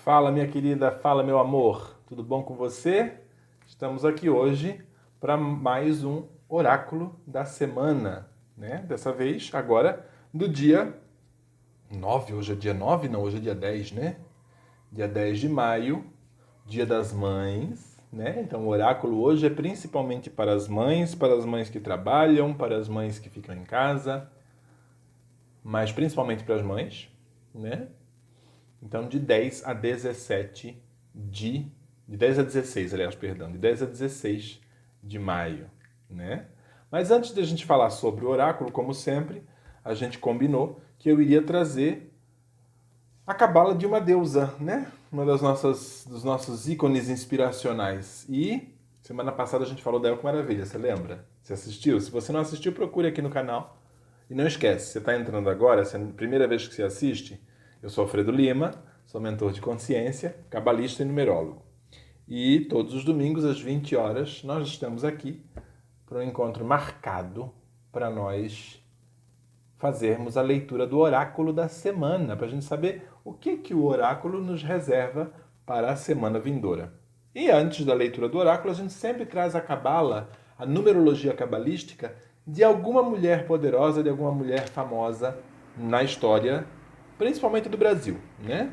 Fala, minha querida, fala, meu amor, tudo bom com você? Estamos aqui hoje para mais um oráculo da semana, né? Dessa vez, agora, do dia 9. Hoje é dia 9? Não, hoje é dia 10, né? Dia 10 de maio, dia das mães, né? Então, o oráculo hoje é principalmente para as mães que trabalham, para as mães que ficam em casa, mas principalmente para as mães, né? Então, de 10 a 17 de 10 a 16, aliás, perdão, de 10 a 16 de maio, né? Mas antes de a gente falar sobre o oráculo, como sempre, a gente combinou que eu iria trazer a cabala de uma deusa, né? Uma dos nossos ícones inspiracionais. E semana passada a gente falou da Elco Maravilha, você lembra? Você assistiu? Se você não assistiu, procure aqui no canal. E não esquece, você está entrando agora, se é a primeira vez que você assiste, eu sou Alfredo Lima, sou mentor de consciência, cabalista e numerólogo. E todos os domingos, às 20 horas, nós estamos aqui para um encontro marcado para nós fazermos a leitura do oráculo da semana, para a gente saber o que o oráculo nos reserva para a semana vindoura. E antes da leitura do oráculo, a gente sempre traz a cabala, a numerologia cabalística, de alguma mulher poderosa, de alguma mulher famosa na história, principalmente do Brasil, né?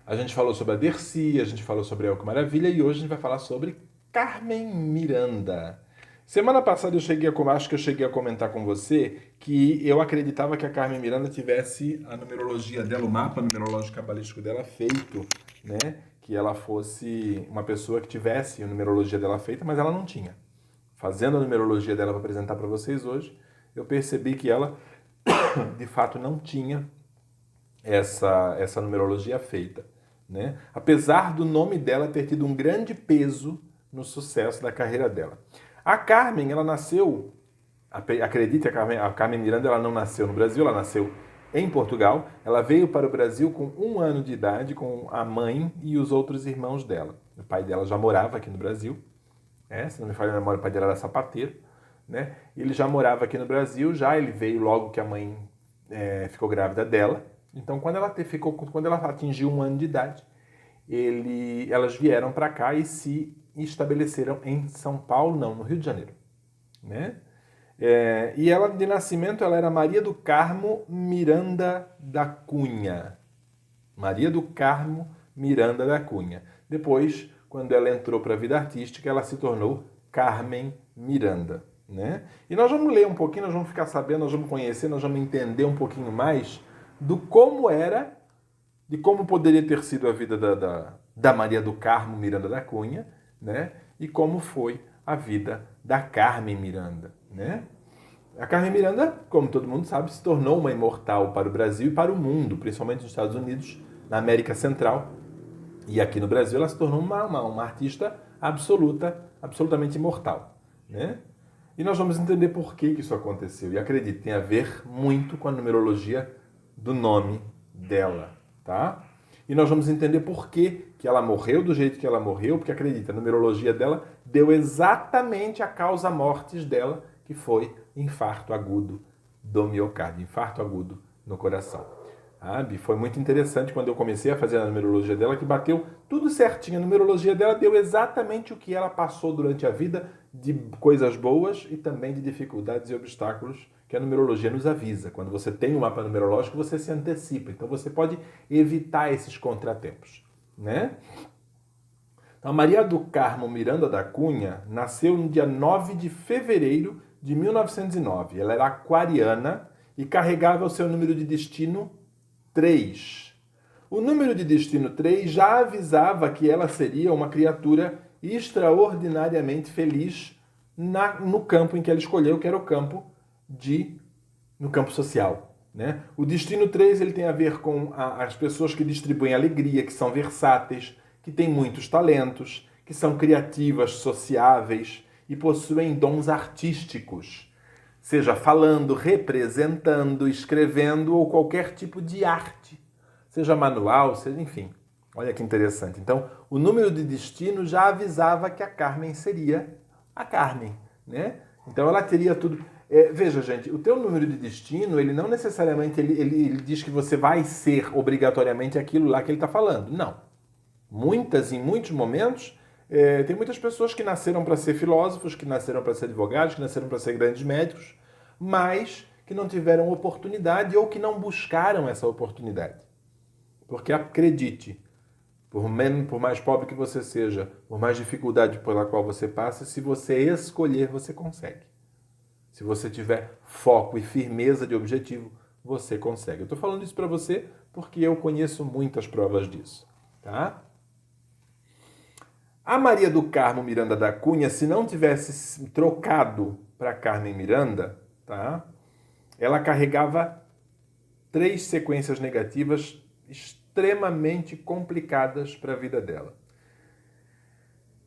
A gente falou sobre a Dercy, a gente falou sobre a Elco Maravilha e hoje a gente vai falar sobre Carmen Miranda. Semana passada acho que eu cheguei a comentar com você que eu acreditava que a Carmen Miranda tivesse a numerologia dela, o mapa numerológico cabalístico dela feito, né? Que ela fosse uma pessoa que tivesse a numerologia dela feita, mas ela não tinha. Fazendo a numerologia dela para apresentar para vocês hoje, eu percebi que ela de fato não tinha essa numerologia feita, né? Apesar do nome dela ter tido um grande peso no sucesso da carreira dela. A Carmen, ela nasceu, acredite, a Carmen Miranda, ela não nasceu no Brasil, ela nasceu em Portugal. Ela veio para o Brasil com 1 ano de idade, com a mãe e os outros irmãos dela. O pai dela já morava aqui no Brasil, se não me falha a memória, o pai dela era sapateiro, né? Ele já morava aqui no Brasil, ele veio logo que a mãe ficou grávida dela. Então, quando ela atingiu 1 ano de idade, elas vieram para cá e se estabeleceram em São Paulo, não, no Rio de Janeiro, né? E ela, de nascimento, ela era Maria do Carmo Miranda da Cunha. Maria do Carmo Miranda da Cunha. Depois, quando ela entrou para a vida artística, ela se tornou Carmen Miranda, né? E nós vamos ler um pouquinho, nós vamos ficar sabendo, nós vamos conhecer, nós vamos entender um pouquinho mais do como era, de como poderia ter sido a vida da Maria do Carmo Miranda da Cunha, né? E como foi a vida da Carmen Miranda, né? A Carmen Miranda, como todo mundo sabe, se tornou uma imortal para o Brasil e para o mundo, principalmente nos Estados Unidos, na América Central. E aqui no Brasil ela se tornou uma artista absolutamente imortal, né? E nós vamos entender por que isso aconteceu. E acredite, tem a ver muito com a numerologia do nome dela, tá? E nós vamos entender por que ela morreu do jeito que ela morreu, porque acredita, a numerologia dela deu exatamente a causa mortis dela, que foi infarto agudo do miocárdio, infarto agudo no coração. Sabe? Foi muito interessante quando eu comecei a fazer a numerologia dela, que bateu tudo certinho. A numerologia dela deu exatamente o que ela passou durante a vida, de coisas boas e também de dificuldades e obstáculos que a numerologia nos avisa. Quando você tem um mapa numerológico, você se antecipa. Então você pode evitar esses contratempos, né? Então, Maria do Carmo Miranda da Cunha nasceu no dia 9 de fevereiro de 1909. Ela era aquariana e carregava o seu número de destino 3. O número de destino 3 já avisava que ela seria uma criatura extraordinariamente feliz no campo em que ela escolheu, que era no campo social, né? O destino 3 ele tem a ver com as pessoas que distribuem alegria, que são versáteis, que têm muitos talentos, que são criativas, sociáveis e possuem dons artísticos, seja falando, representando, escrevendo ou qualquer tipo de arte, seja manual, seja, enfim. Olha que interessante. Então, o número de destino já avisava que a Carmen seria a Carmen, né? Então, ela teria tudo. Veja, gente, o teu número de destino, ele não necessariamente ele diz que você vai ser obrigatoriamente aquilo lá que ele está falando. Não. Em muitos momentos, tem muitas pessoas que nasceram para ser filósofos, que nasceram para ser advogados, que nasceram para ser grandes médicos, mas que não tiveram oportunidade ou que não buscaram essa oportunidade. Porque acredite, por mais pobre que você seja, por mais dificuldade pela qual você passe, se você escolher, você consegue. Se você tiver foco e firmeza de objetivo, você consegue. Eu estou falando isso para você porque eu conheço muitas provas disso, tá? A Maria do Carmo Miranda da Cunha, se não tivesse trocado para Carmen Miranda, tá? Ela carregava 3 sequências negativas extremamente complicadas para a vida dela.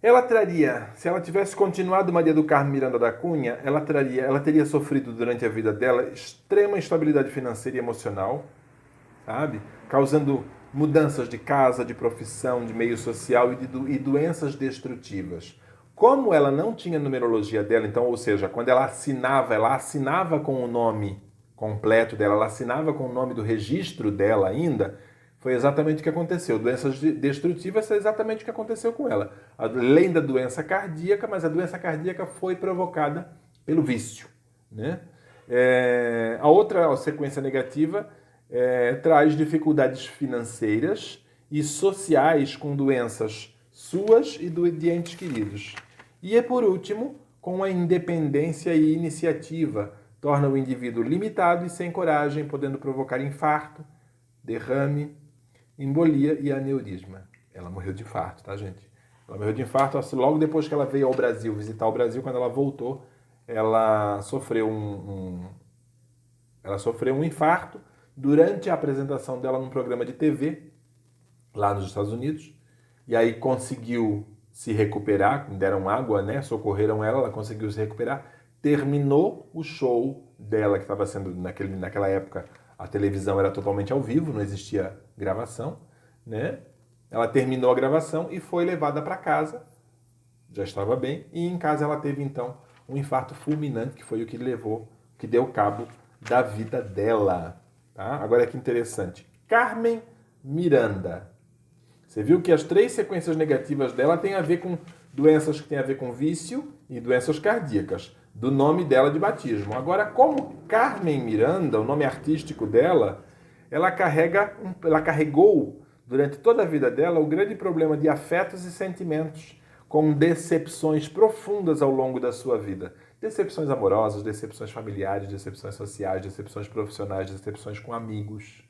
Ela traria, se ela tivesse continuado Maria do Carmo Miranda da Cunha, ela teria sofrido durante a vida dela extrema instabilidade financeira e emocional, sabe? Causando mudanças de casa, de profissão, de meio social e doenças destrutivas. Como ela não tinha numerologia dela, então, ou seja, quando ela assinava com o nome completo dela, ela assinava com o nome do registro dela ainda, foi exatamente o que aconteceu. Doenças destrutivas é exatamente o que aconteceu com ela. Além da doença cardíaca, mas a doença cardíaca foi provocada pelo vício, né? A outra sequência negativa traz dificuldades financeiras e sociais com doenças suas e de entes queridos. E por último, com a independência e iniciativa, torna o indivíduo limitado e sem coragem, podendo provocar infarto, derrame, embolia e aneurisma. Ela morreu de infarto, tá, gente? Ela morreu de infarto logo depois que ela veio ao Brasil, visitar o Brasil. Quando ela voltou, ela sofreu um infarto durante a apresentação dela num programa de TV, lá nos Estados Unidos. E aí conseguiu se recuperar, deram água, né? Socorreram ela conseguiu se recuperar. Terminou o show dela, que estava sendo, naquela época, a televisão era totalmente ao vivo, não existia gravação, né? Ela terminou a gravação e foi levada para casa, já estava bem, e em casa ela teve então um infarto fulminante, que foi o que deu cabo da vida dela. Tá? Agora que interessante. Carmen Miranda. Você viu que as 3 sequências negativas dela têm a ver com doenças que têm a ver com vício e doenças cardíacas, do nome dela de batismo. Agora, como Carmen Miranda, o nome artístico dela, ela carregou durante toda a vida dela o grande problema de afetos e sentimentos, com decepções profundas ao longo da sua vida. Decepções amorosas, decepções familiares, decepções sociais, decepções profissionais, decepções com amigos,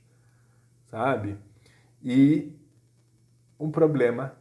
sabe? E um problema,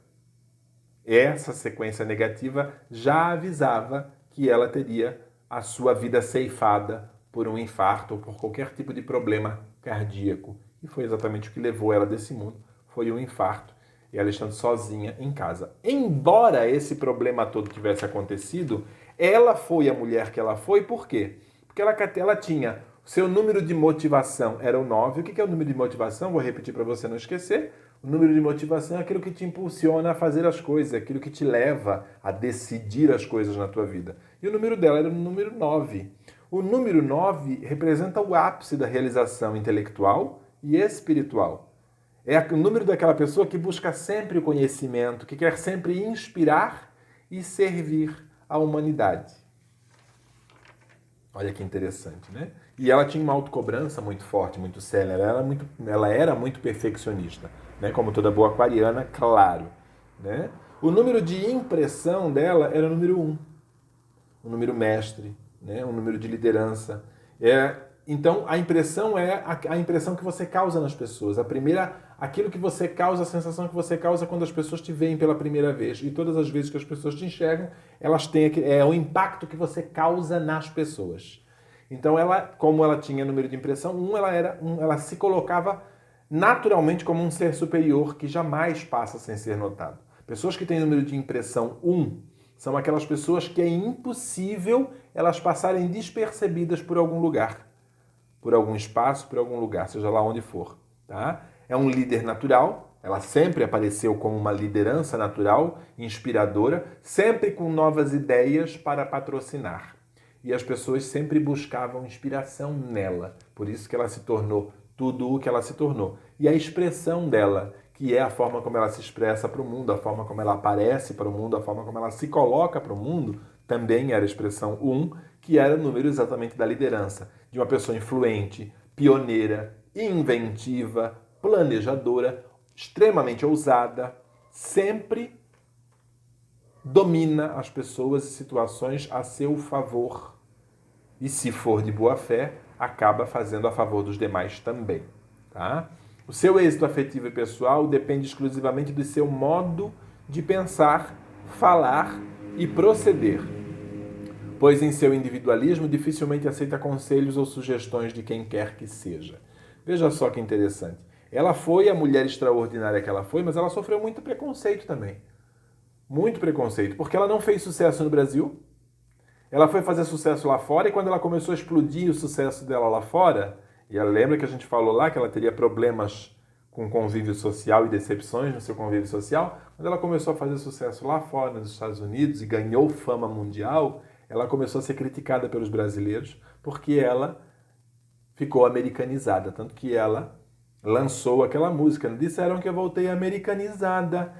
essa sequência negativa já avisava que ela teria a sua vida ceifada por um infarto ou por qualquer tipo de problema cardíaco. E foi exatamente o que levou ela desse mundo, foi um infarto, e ela estando sozinha em casa. Embora esse problema todo tivesse acontecido, ela foi a mulher que ela foi, por quê? Porque ela tinha, seu número de motivação era o 9. O que é o número de motivação? Vou repetir para você não esquecer. O número de motivação é aquilo que te impulsiona a fazer as coisas, aquilo que te leva a decidir as coisas na tua vida. E o número dela era o número 9. O número 9 representa o ápice da realização intelectual e espiritual. É o número daquela pessoa que busca sempre o conhecimento, que quer sempre inspirar e servir a humanidade. Olha que interessante, né? E ela tinha uma autocobrança muito forte, muito séria. Ela era muito perfeccionista, né? Como toda boa aquariana, claro, né? O número de impressão dela era o número 1. O número mestre, né? O número de liderança. Então, a impressão é a impressão que você causa nas pessoas. Aquilo que você causa, a sensação que você causa quando as pessoas te veem pela primeira vez. E todas as vezes que as pessoas te enxergam, elas têm o impacto que você causa nas pessoas. Então, como ela tinha número de impressão 1, ela se colocava naturalmente como um ser superior que jamais passa sem ser notado. Pessoas que têm número de impressão 1 são aquelas pessoas que é impossível elas passarem despercebidas por algum lugar, por algum espaço, por algum lugar, seja lá onde for. Tá? É um líder natural, ela sempre apareceu como uma liderança natural, inspiradora, sempre com novas ideias para patrocinar. e as pessoas sempre buscavam inspiração nela. Por isso que ela se tornou tudo o que ela se tornou. E a expressão dela, que é a forma como ela se expressa para o mundo, a forma como ela aparece para o mundo, a forma como ela se coloca para o mundo, também era a expressão 1, que era o número exatamente da liderança, de uma pessoa influente, pioneira, inventiva, planejadora, extremamente ousada, sempre domina as pessoas e situações a seu favor. E se for de boa fé, acaba fazendo a favor dos demais também. Tá? O seu êxito afetivo e pessoal depende exclusivamente do seu modo de pensar, falar e proceder, pois em seu individualismo dificilmente aceita conselhos ou sugestões de quem quer que seja. Veja só que interessante. Ela foi a mulher extraordinária que ela foi, mas ela sofreu muito preconceito também. Muito preconceito, porque ela não fez sucesso no Brasil. Ela foi fazer sucesso lá fora e quando ela começou a explodir o sucesso dela lá fora, e ela lembra que a gente falou lá que ela teria problemas com convívio social e decepções no seu convívio social, quando ela começou a fazer sucesso lá fora, nos Estados Unidos, e ganhou fama mundial, ela começou a ser criticada pelos brasileiros porque ela ficou americanizada, tanto que ela lançou aquela música. Disseram que eu voltei americanizada,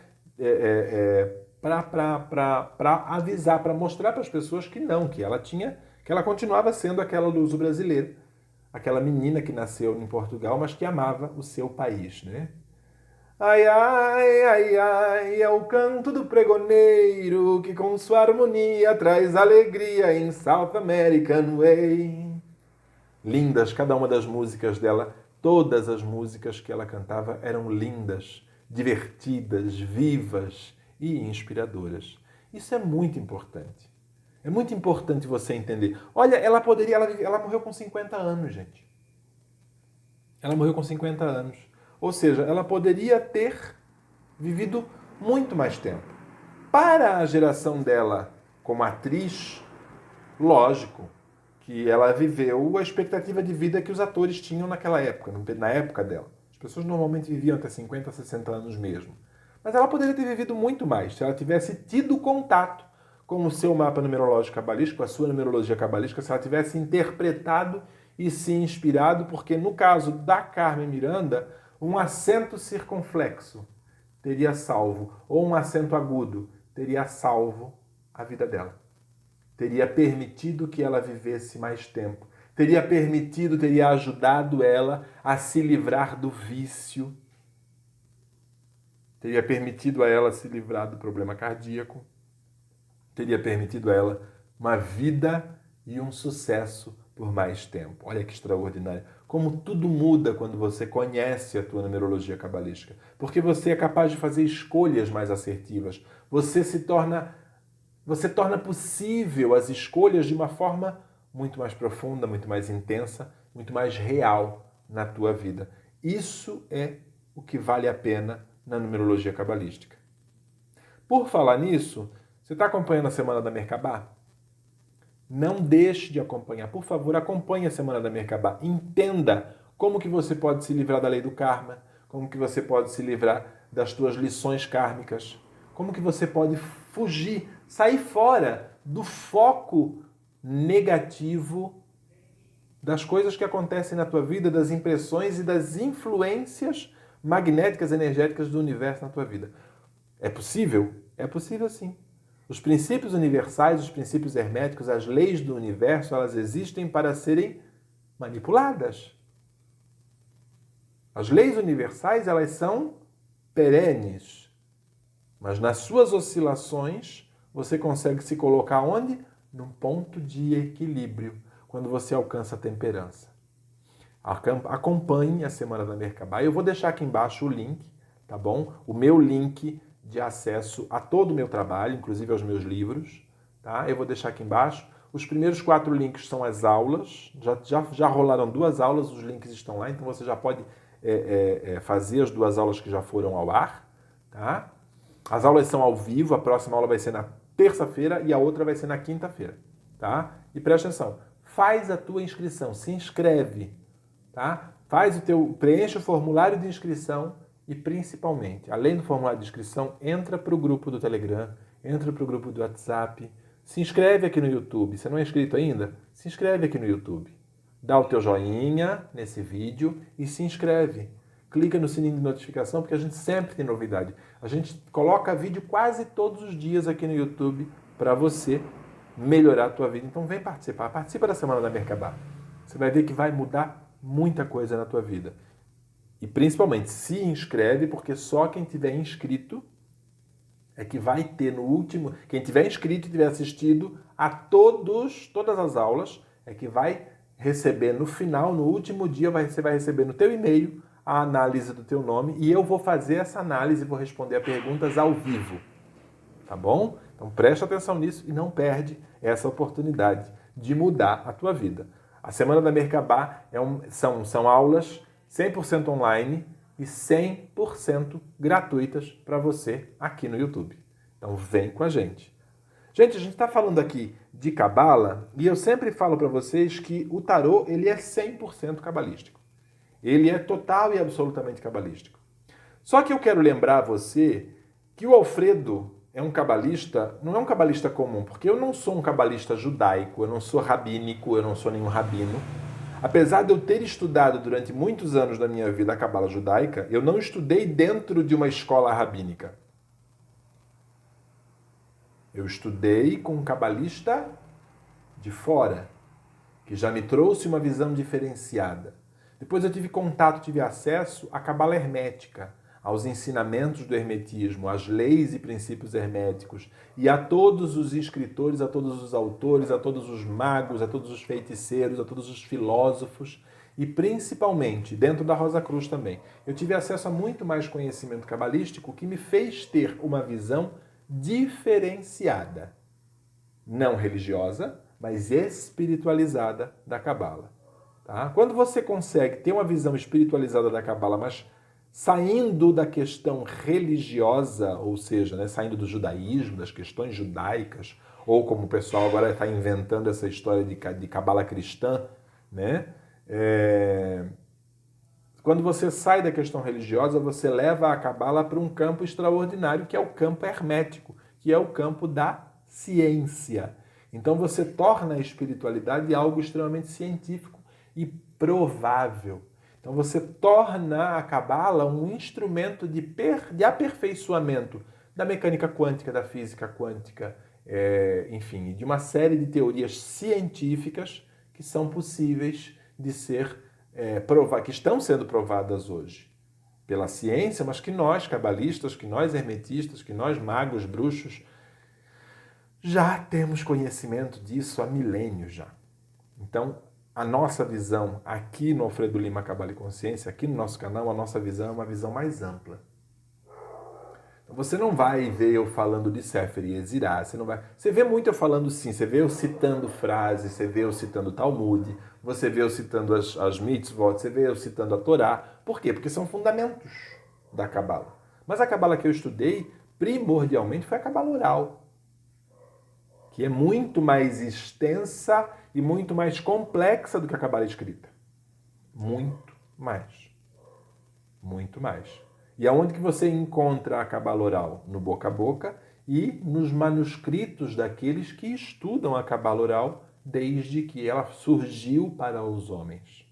para avisar, para mostrar para as pessoas que não, que ela continuava sendo aquela luso brasileira, aquela menina que nasceu em Portugal, mas que amava o seu país, né? Ai, ai, ai, ai, é o canto do pregoneiro que com sua harmonia traz alegria em South American Way. Lindas, cada uma das músicas dela, todas as músicas que ela cantava eram lindas, divertidas, vivas e inspiradoras. Isso é muito importante. É muito importante você entender. Olha, ela morreu com 50 anos, gente. Ela morreu com 50 anos. Ou seja, ela poderia ter vivido muito mais tempo. Para a geração dela como atriz, lógico que ela viveu a expectativa de vida que os atores tinham naquela época, na época dela. As pessoas normalmente viviam até 50, 60 anos mesmo. Mas ela poderia ter vivido muito mais se ela tivesse tido contato com o seu mapa numerológico cabalístico, com a sua numerologia cabalística, se ela tivesse interpretado e se inspirado, porque no caso da Carmen Miranda, um acento circunflexo teria salvo, ou um acento agudo teria salvo a vida dela. Teria permitido que ela vivesse mais tempo. Teria ajudado ela a se livrar do vício. Teria permitido a ela se livrar do problema cardíaco. Teria permitido a ela uma vida e um sucesso por mais tempo. Olha que extraordinário. Como tudo muda quando você conhece a tua numerologia cabalística. Porque você é capaz de fazer escolhas mais assertivas. Você torna possível as escolhas de uma forma muito mais profunda, muito mais intensa, muito mais real na tua vida. Isso é o que vale a pena na numerologia cabalística. Por falar nisso, você está acompanhando a Semana da Merkabah? Não deixe de acompanhar. Por favor, acompanhe a Semana da Merkabah. Entenda como que você pode se livrar da lei do karma, como que você pode se livrar das tuas lições kármicas, como que você pode fugir, sair fora do foco negativo das coisas que acontecem na tua vida, das impressões e das influências magnéticas, energéticas do universo na tua vida. É possível? É possível sim. Os princípios universais, os princípios herméticos, as leis do universo, elas existem para serem manipuladas. As leis universais, elas são perenes. Mas nas suas oscilações, você consegue se colocar onde? Num ponto de equilíbrio, quando você alcança a temperança. Acompanhe a Semana da Merkabah. Eu vou deixar aqui embaixo o link, tá bom? O meu link de acesso a todo o meu trabalho, inclusive aos meus livros, tá? Eu vou deixar aqui embaixo. Os primeiros 4 links são as aulas. Já rolaram 2 aulas, os links estão lá, então você já pode fazer as 2 aulas que já foram ao ar, tá? As aulas são ao vivo, a próxima aula vai ser na terça-feira e a outra vai ser na quinta-feira, tá? E presta atenção, faz a tua inscrição, se inscreve, tá? Preenche o formulário de inscrição e principalmente, além do formulário de inscrição, entra para o grupo do Telegram, entra para o grupo do WhatsApp, Se inscreve aqui no YouTube. Se não é inscrito ainda, se inscreve aqui no YouTube. Dá o teu joinha nesse vídeo e se inscreve. Clica no sininho de notificação, porque a gente sempre tem novidade. A gente coloca vídeo quase todos os dias aqui no YouTube para você melhorar a tua vida. Então vem participar. Participa da Semana da Merkabah. Você vai ver que vai mudar muita coisa na tua vida. E principalmente se inscreve, porque só quem tiver inscrito é que vai ter no último... Quem tiver inscrito e tiver assistido a todas as aulas, é que vai receber no final, no último dia, você vai receber no teu e-mail a análise do teu nome e eu vou fazer essa análise e vou responder a perguntas ao vivo. Tá bom? Então presta atenção nisso e não perde essa oportunidade de mudar a tua vida. A Semana da Merkabah são aulas 100% online e 100% gratuitas para você aqui no YouTube. Então vem com a gente. Gente, a gente está falando aqui de Cabala e eu sempre falo para vocês que o tarô ele é 100% cabalístico. Ele é total e absolutamente cabalístico. Só que eu quero lembrar a você que o Alfredo é um cabalista, não é um cabalista comum, porque eu não sou um cabalista judaico, eu não sou rabínico, eu não sou nenhum rabino. Apesar de eu ter estudado durante muitos anos da minha vida a cabala judaica, eu não estudei dentro de uma escola rabínica. Eu estudei com um cabalista de fora, que já me trouxe uma visão diferenciada. Depois eu tive contato, tive acesso à cabala hermética, aos ensinamentos do hermetismo, às leis e princípios herméticos, e a todos os escritores, a todos os autores, a todos os magos, a todos os feiticeiros, a todos os filósofos, e principalmente, dentro da Rosa Cruz também, eu tive acesso a muito mais conhecimento cabalístico que me fez ter uma visão diferenciada, não religiosa, mas espiritualizada da cabala. Tá? Quando você consegue ter uma visão espiritualizada da cabala, mas saindo da questão religiosa, ou seja, né, saindo do judaísmo, das questões judaicas, ou como o pessoal agora está inventando essa história de cabala cristã, né? Quando você sai da questão religiosa, você leva a cabala para um campo extraordinário, que é o campo hermético, que é o campo da ciência. Então você torna a espiritualidade algo extremamente científico e provável. Então você torna a cabala um instrumento de aperfeiçoamento da mecânica quântica, da física quântica, enfim, de uma série de teorias científicas que são possíveis de ser que estão sendo provadas hoje pela ciência, mas que nós cabalistas, que nós hermetistas, que nós magos, bruxos, já temos conhecimento disso há milênios já. Então, a nossa visão aqui no Alfredo Lima Cabala e Consciência, aqui no nosso canal, a nossa visão é uma visão mais ampla. Então, você não vai ver eu falando de Sefer e Ezirá, você vê muito eu falando sim, você vê eu citando frases, você vê eu citando Talmud, você vê eu citando as mitzvot, você vê eu citando a Torá. Por quê? Porque são fundamentos da Cabala. Mas a Cabala que eu estudei, primordialmente, foi a Cabala oral, que é muito mais extensa e muito mais complexa do que a cabala escrita. Muito mais. Muito mais. E aonde que você encontra a cabala oral? No boca a boca e nos manuscritos daqueles que estudam a cabala oral desde que ela surgiu para os homens.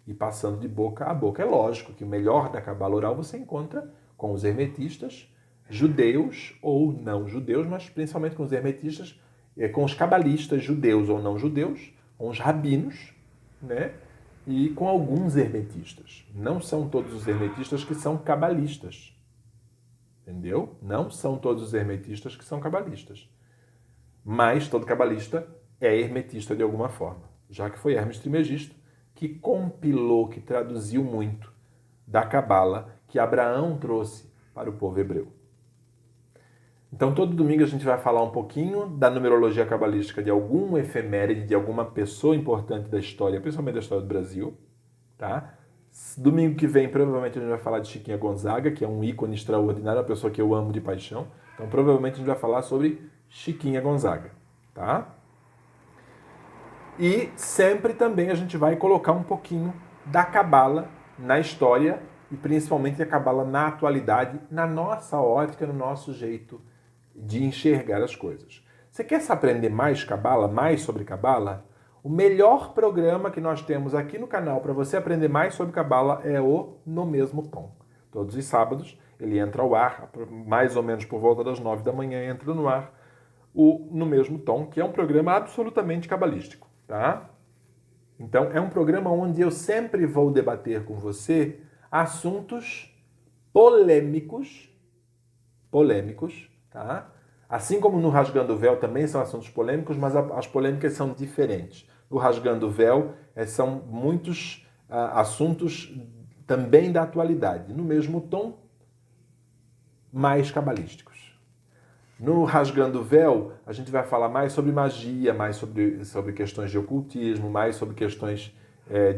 E passando de boca a boca. É lógico que o melhor da cabala oral você encontra com os hermetistas, judeus ou não judeus, mas principalmente com os hermetistas, com os cabalistas judeus ou não judeus, com os rabinos, né? E com alguns hermetistas. Não são todos os hermetistas que são cabalistas. Entendeu? Não são todos os hermetistas que são cabalistas. Mas todo cabalista é hermetista de alguma forma. Já que foi Hermes Trismegisto que compilou, que traduziu muito da cabala que Abraão trouxe para o povo hebreu. Então, todo domingo a gente vai falar um pouquinho da numerologia cabalística de algum efeméride, de alguma pessoa importante da história, principalmente da história do Brasil, tá? Domingo que vem, provavelmente, a gente vai falar de Chiquinha Gonzaga, que é um ícone extraordinário, uma pessoa que eu amo de paixão. Então, provavelmente, a gente vai falar sobre Chiquinha Gonzaga, tá? E sempre também a gente vai colocar um pouquinho da cabala na história e principalmente a cabala na atualidade, na nossa ótica, no nosso jeito de enxergar as coisas. Você quer se aprender mais Cabala, mais sobre Cabala? O melhor programa que nós temos aqui no canal para você aprender mais sobre Cabala é o No Mesmo Tom. Todos os sábados ele entra ao ar, mais ou menos por volta das 9 da manhã entra no ar o No Mesmo Tom, que é um programa absolutamente cabalístico, tá? Então é um programa onde eu sempre vou debater com você assuntos polêmicos, tá? Assim como no Rasgando o Véu também são assuntos polêmicos, mas as polêmicas são diferentes. No Rasgando o Véu são muitos assuntos também da atualidade, no mesmo tom, mais cabalísticos. No Rasgando o Véu, a gente vai falar mais sobre magia, mais sobre questões de ocultismo, mais sobre questões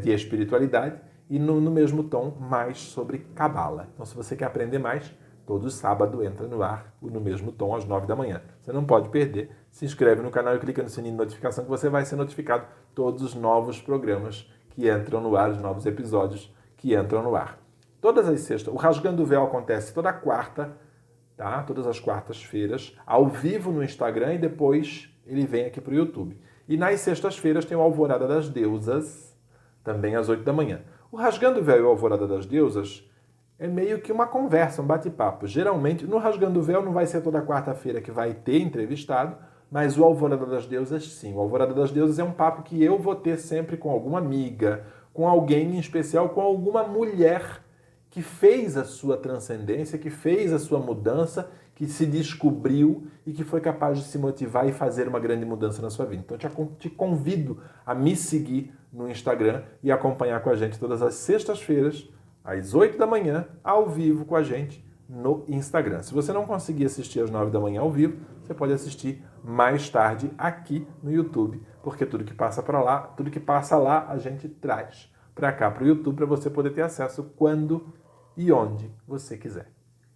de espiritualidade, e no mesmo tom, mais sobre Cabala. Então, se você quer aprender mais, todo sábado entra no ar No Mesmo Tom, às 9 da manhã. Você não pode perder. Se inscreve no canal e clica no sininho de notificação que você vai ser notificado todos os novos programas que entram no ar, os novos episódios que entram no ar. Todas as sextas. O Rasgando o Véu acontece toda quarta, tá? Todas as quartas-feiras, ao vivo no Instagram e depois ele vem aqui para o YouTube. E nas sextas-feiras tem o Alvorada das Deusas, também às 8 da manhã. O Rasgando o Véu e o Alvorada das Deusas é meio que uma conversa, um bate-papo. Geralmente, no Rasgando o Véu não vai ser toda quarta-feira que vai ter entrevistado, mas o Alvorada das Deusas, sim. O Alvorada das Deusas é um papo que eu vou ter sempre com alguma amiga, com alguém em especial, com alguma mulher que fez a sua transcendência, que fez a sua mudança, que se descobriu e que foi capaz de se motivar e fazer uma grande mudança na sua vida. Então, te convido a me seguir no Instagram e acompanhar com a gente todas as sextas-feiras, às 8 da manhã, ao vivo com a gente no Instagram. Se você não conseguir assistir às 9 da manhã ao vivo, você pode assistir mais tarde aqui no YouTube, porque tudo que passa lá, a gente traz para cá, para o YouTube, para você poder ter acesso quando e onde você quiser.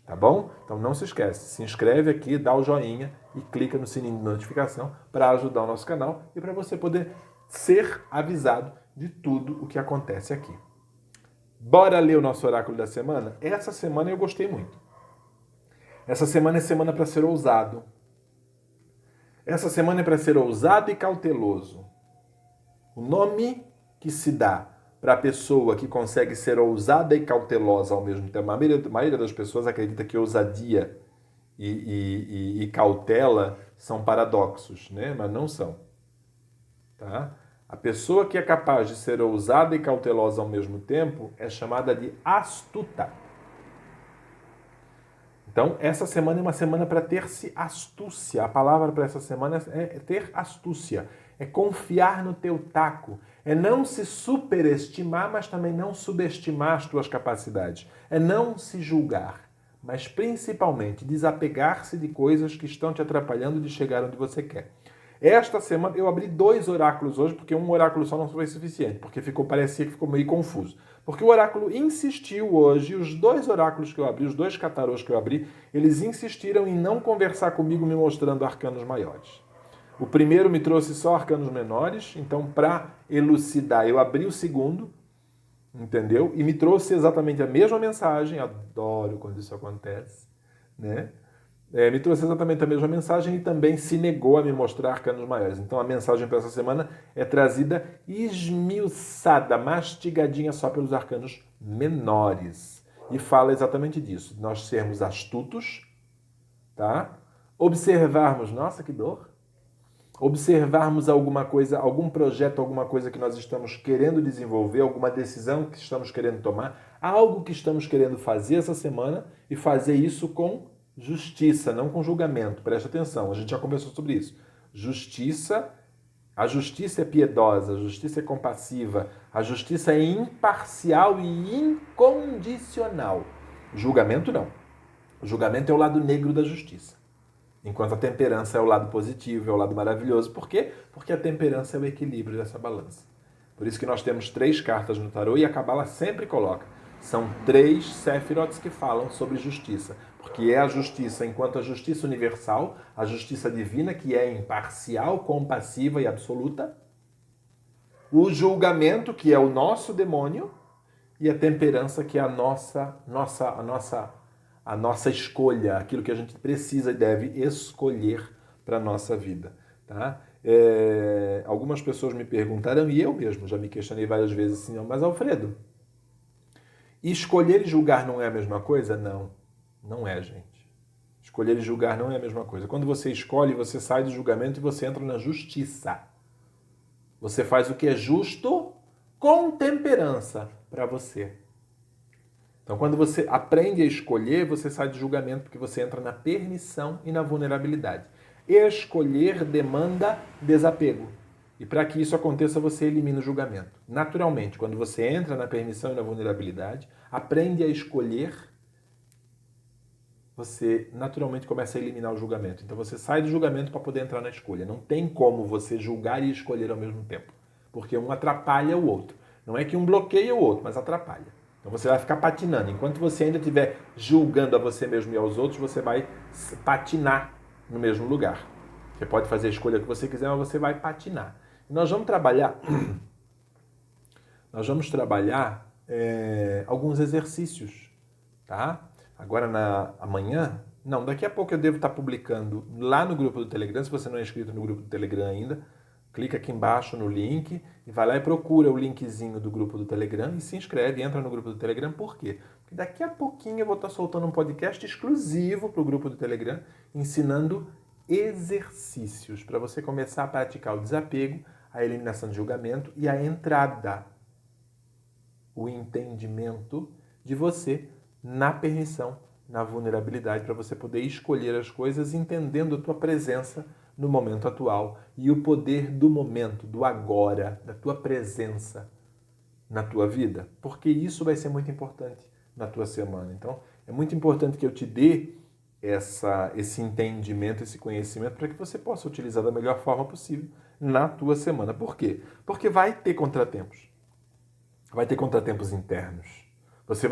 Tá bom? Então não se esquece, se inscreve aqui, dá o joinha e clica no sininho de notificação para ajudar o nosso canal e para você poder ser avisado de tudo o que acontece aqui. Bora ler o nosso oráculo da semana? Essa semana eu gostei muito. Essa semana é semana para ser ousado. Essa semana é para ser ousado e cauteloso. O nome que se dá para a pessoa que consegue ser ousada e cautelosa ao mesmo tempo. A maioria das pessoas acredita que ousadia e cautela são paradoxos, né? Mas não são. Tá? A pessoa que é capaz de ser ousada e cautelosa ao mesmo tempo é chamada de astuta. Então, essa semana é uma semana para ter-se astúcia. A palavra para essa semana é ter astúcia. É confiar no teu taco. É não se superestimar, mas também não subestimar as tuas capacidades. É não se julgar, mas principalmente desapegar-se de coisas que estão te atrapalhando de chegar onde você quer. Esta semana, eu abri 2 oráculos hoje, porque um oráculo só não foi suficiente, porque parecia que ficou meio confuso. Porque o oráculo insistiu hoje, os 2 oráculos que eu abri, os 2 catarôs que eu abri, eles insistiram em não conversar comigo me mostrando arcanos maiores. O primeiro me trouxe só arcanos menores, então para elucidar eu abri o segundo, entendeu? E me trouxe exatamente a mesma mensagem, adoro quando isso acontece, né? Me trouxe exatamente a mesma mensagem e também se negou a me mostrar arcanos maiores. Então a mensagem para essa semana é trazida esmiuçada, mastigadinha só pelos arcanos menores. E fala exatamente disso, nós sermos astutos, tá? Observarmos, nossa, que dor! Observarmos alguma coisa, algum projeto, alguma coisa que nós estamos querendo desenvolver, alguma decisão que estamos querendo tomar, algo que estamos querendo fazer essa semana e fazer isso com justiça, não com julgamento. Presta atenção, a gente já conversou sobre isso. A justiça é piedosa, a justiça é compassiva, a justiça é imparcial e incondicional. Julgamento não. O julgamento é o lado negro da justiça. Enquanto a temperança é o lado positivo, é o lado maravilhoso. Por quê? Porque a temperança é o equilíbrio dessa balança. Por isso que nós temos 3 cartas no tarô e a Cabala sempre coloca. São 3 Sephiroths que falam sobre justiça. Porque é a justiça enquanto a justiça universal, a justiça divina, que é imparcial, compassiva e absoluta. O julgamento, que é o nosso demônio. E a temperança, que é a nossa escolha, aquilo que a gente precisa e deve escolher para a nossa vida, tá? Algumas pessoas me perguntaram, e eu mesmo já me questionei várias vezes assim, mas Alfredo, escolher e julgar não é a mesma coisa? Não, não é, gente. Escolher e julgar não é a mesma coisa. Quando você escolhe, você sai do julgamento e você entra na justiça. Você faz o que é justo com temperança para você. Então, quando você aprende a escolher, você sai do julgamento porque você entra na permissão e na vulnerabilidade. Escolher demanda desapego. E para que isso aconteça, você elimina o julgamento. Naturalmente, quando você entra na permissão e na vulnerabilidade, aprende a escolher, você naturalmente começa a eliminar o julgamento. Então você sai do julgamento para poder entrar na escolha. Não tem como você julgar e escolher ao mesmo tempo. Porque um atrapalha o outro. Não é que um bloqueia o outro, mas atrapalha. Então você vai ficar patinando. Enquanto você ainda estiver julgando a você mesmo e aos outros, você vai patinar no mesmo lugar. Você pode fazer a escolha que você quiser, mas você vai patinar. E nós vamos trabalhar alguns exercícios, tá? Agora amanhã, não, daqui a pouco eu devo estar publicando lá no grupo do Telegram. Se você não é inscrito no grupo do Telegram ainda, clica aqui embaixo no link e vai lá e procura o linkzinho do grupo do Telegram e se inscreve, entra no grupo do Telegram. Por quê? Porque daqui a pouquinho eu vou estar soltando um podcast exclusivo para o grupo do Telegram, ensinando exercícios para você começar a praticar o desapego, a eliminação de julgamento e a entrada, o entendimento de você na permissão, na vulnerabilidade, para você poder escolher as coisas entendendo a tua presença no momento atual e o poder do momento, do agora, da tua presença na tua vida, porque isso vai ser muito importante na tua semana. Então, é muito importante que eu te dê esse entendimento, esse conhecimento, para que você possa utilizar da melhor forma possível na tua semana. Por quê? Porque vai ter contratempos. Vai ter contratempos internos. Se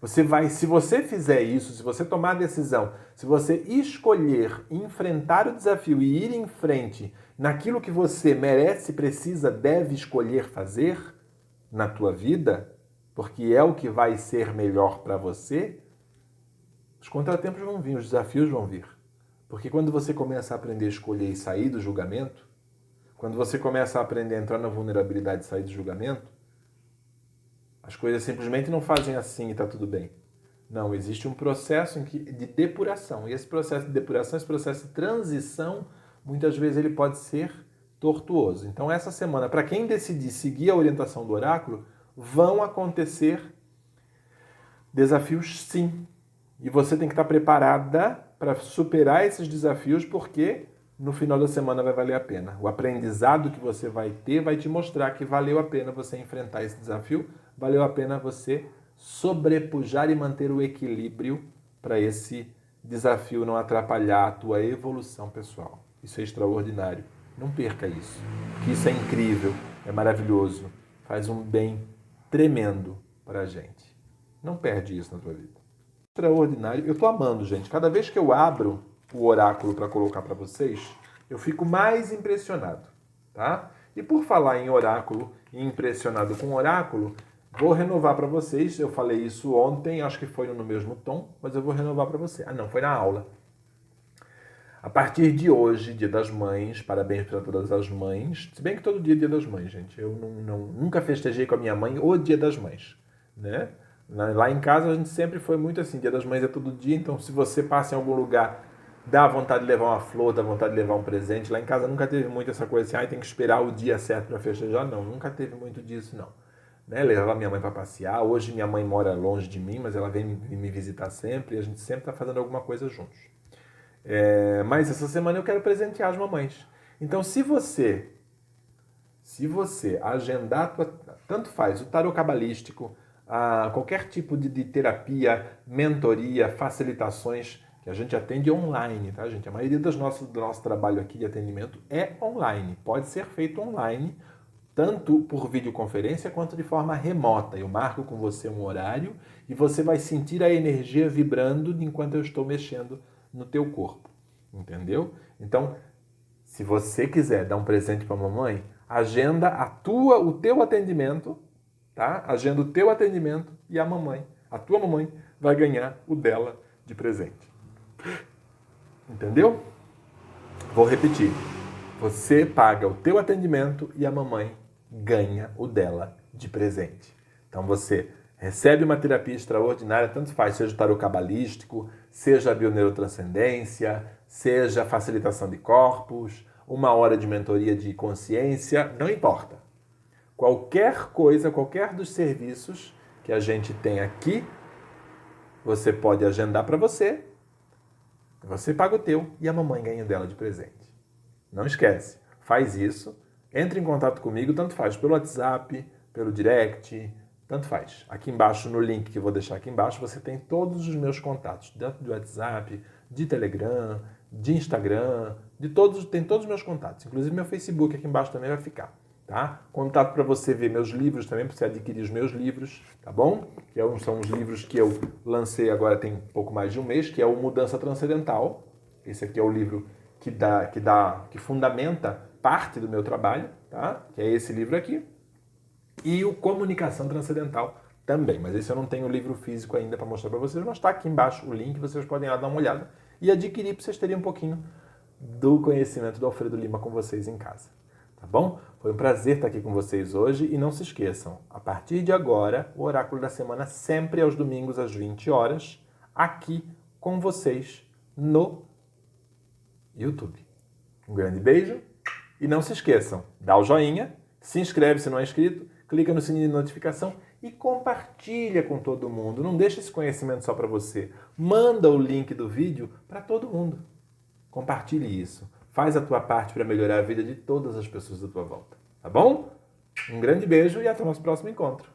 você fizer isso, se você tomar a decisão, se você escolher enfrentar o desafio e ir em frente naquilo que você merece, precisa, deve escolher fazer na tua vida, porque é o que vai ser melhor para você, os contratempos vão vir, os desafios vão vir. Porque quando você começa a aprender a escolher e sair do julgamento, quando você começa a aprender a entrar na vulnerabilidade e sair do julgamento, as coisas simplesmente não fazem assim e está tudo bem. Não, existe um processo de depuração. E esse processo de depuração, esse processo de transição, muitas vezes ele pode ser tortuoso. Então, essa semana, para quem decidir seguir a orientação do oráculo, vão acontecer desafios sim. E você tem que estar preparada para superar esses desafios, porque no final da semana vai valer a pena. O aprendizado que você vai ter vai te mostrar que valeu a pena você enfrentar esse desafio, valeu a pena você sobrepujar e manter o equilíbrio para esse desafio não atrapalhar a tua evolução pessoal. Isso é extraordinário. Não perca isso. Porque isso é incrível, é maravilhoso, faz um bem tremendo para a gente. Não perde isso na tua vida. Extraordinário. Eu tô amando, gente. Cada vez que eu abro o oráculo para colocar para vocês, eu fico mais impressionado, tá? E por falar em oráculo e impressionado com oráculo, vou renovar para vocês. Eu falei isso ontem, acho que foi no mesmo tom, mas eu vou renovar para você. Ah, não, foi na aula. A partir de hoje, Dia das Mães, parabéns para todas as mães. Se bem que todo dia é Dia das Mães, gente. Eu nunca festejei com a minha mãe o Dia das Mães, né? Lá em casa a gente sempre foi muito assim, Dia das Mães é todo dia, então se você passa em algum lugar, dá vontade de levar uma flor, dá vontade de levar um presente. Lá em casa nunca teve muito essa coisa assim, tem que esperar o dia certo para festejar. Não, nunca teve muito disso, não. Né? Levar minha mãe para passear. Hoje minha mãe mora longe de mim, mas ela vem me visitar sempre e a gente sempre está fazendo alguma coisa juntos. Mas essa semana eu quero presentear as mamães. Então se você agendar, tanto faz, o tarô cabalístico, qualquer tipo de terapia, mentoria, facilitações, que a gente atende online, tá, gente? A maioria do nosso trabalho aqui de atendimento é online. Pode ser feito online, tanto por videoconferência quanto de forma remota. Eu marco com você um horário e você vai sentir a energia vibrando enquanto eu estou mexendo no teu corpo. Entendeu? Então, se você quiser dar um presente para a mamãe, agenda o teu atendimento, tá? Agenda o teu atendimento e a tua mamãe, vai ganhar o dela de presente. Entendeu? Vou repetir. Você paga o teu atendimento e a mamãe ganha o dela de presente. Então você recebe uma terapia extraordinária, tanto faz, seja o tarô cabalístico, seja a bioneurotranscendência, seja a facilitação de corpos, 1 hora de mentoria de consciência, não importa. Qualquer coisa, qualquer dos serviços que a gente tem aqui, você pode agendar para você, você paga o teu e a mamãe ganha o dela de presente. Não esquece, faz isso, entre em contato comigo, tanto faz pelo WhatsApp, pelo direct, tanto faz. Aqui embaixo, no link que eu vou deixar aqui embaixo, você tem todos os meus contatos, dentro do WhatsApp, de Telegram, de Instagram, tem todos os meus contatos. Inclusive meu Facebook aqui embaixo também vai ficar, tá? Contato para você ver meus livros também, para você adquirir os meus livros, tá bom? São os livros que eu lancei agora tem pouco mais de um mês, que é o Mudança Transcendental. Esse aqui é o livro que fundamenta parte do meu trabalho, tá? Que é esse livro aqui. E o Comunicação Transcendental também. Mas esse eu não tenho o livro físico ainda para mostrar para vocês, mas está aqui embaixo o link, vocês podem ir lá dar uma olhada e adquirir para vocês terem um pouquinho do conhecimento do Alfredo Lima com vocês em casa. Tá bom? Foi um prazer estar aqui com vocês hoje e não se esqueçam, a partir de agora, o Oráculo da Semana sempre aos domingos às 20 horas, aqui com vocês no YouTube. Um grande beijo e não se esqueçam, dá o joinha, se inscreve se não é inscrito, clica no sininho de notificação e compartilha com todo mundo. Não deixa esse conhecimento só para você. Manda o link do vídeo para todo mundo. Compartilhe isso. Faz a tua parte para melhorar a vida de todas as pessoas da tua volta. Tá bom? Um grande beijo e até o nosso próximo encontro.